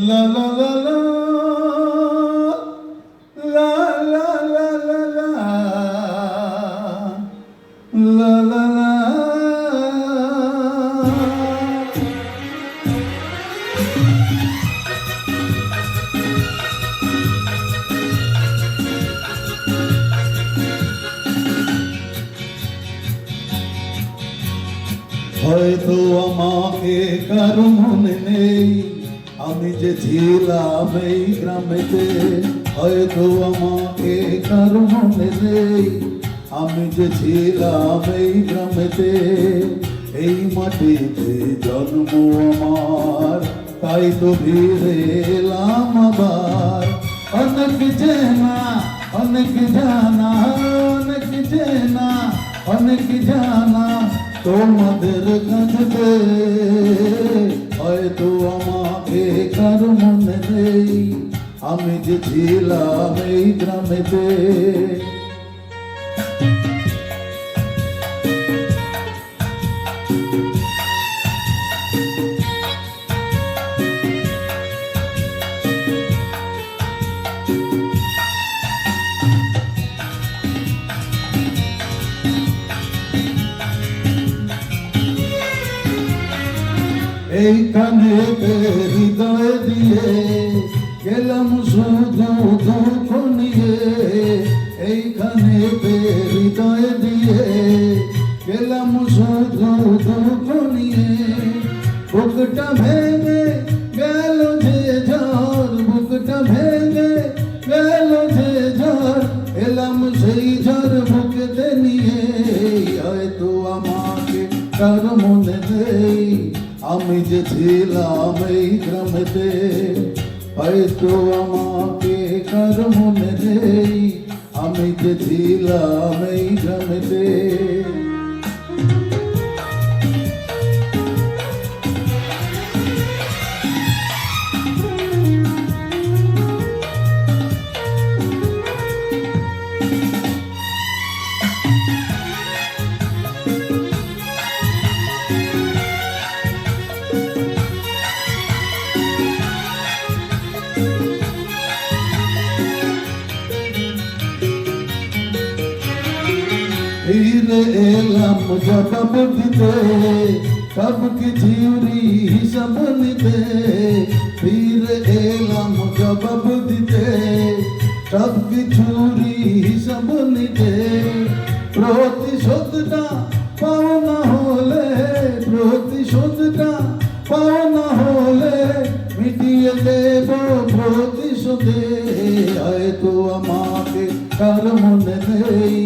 La la la la la la la la la la la হয়তো আমাকে কারো মনে নেই, আমি যে ছিলাম এই গ্রামেতে। হয়তো আমাকে কারো মনে নেই, আমি যে ছিলাম এই গ্রামেতে। এই মাটিতে জন্ম আমার, তাই তো ফিরে এলাম আবার। অনেক চেনা অনেক জানা, অনেক চেনা অনেক জানা তোমাদের কাছে। হয়তো আমাকে কারো মনে নেই, আমি যে ছিলাম এই গ্রামেতে। এইখানে হৃদয় দিয়ে গেলাম শুধু দুঃখ নিয়ে। এইখানে হৃদয় দিয়ে গেলাম শুধু দুঃখ নিয়ে। বুকটা ভেঙে গেল যে ঝড়, বুকটা ভেঙে গেল যে ঝড়, এলাম সেই ঝড় বুকেতে নিয়ে। হয়তো আমাকে কারো মনে নেই, আমি যে ছিলাম এই গ্রামেতে। হয়তো আমাকে কারো মনে নেই, আমি যে ছিলাম এই গ্রামেতে। ফিরে এলাম জবাব দিতে, সব কিছুরই হিসাব নিতে। ফিরে এলাম জবাব দিতে, সব কিছুরই হিসাব নিতে। প্রতিশোধটা পাওনা হলে, প্রতিশোধটা পাওনা হলে মিটিয়ে দেব প্রতিশোধে। হয়তো আমাকে কারো মনে নেই,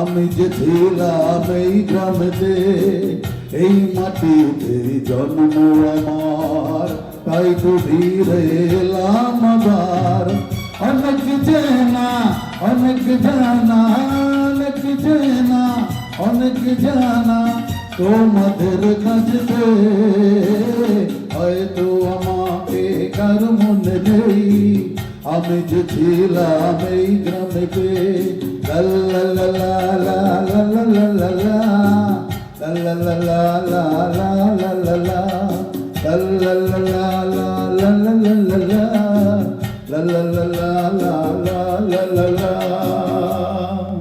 আমি যে ছিলাম এই গ্রামেতে। এই মাটিতে জন্ম আমার, তাই তো ফিরে এলাম আবার। অনেক চেনা অনেক জানা, অনেক চেনা অনেক জানা তোমাদের কাছে। হয়তো আমাকে কারো মনে নেই, আমি যে ছিলাম এই গ্রামেতে। লা লা লা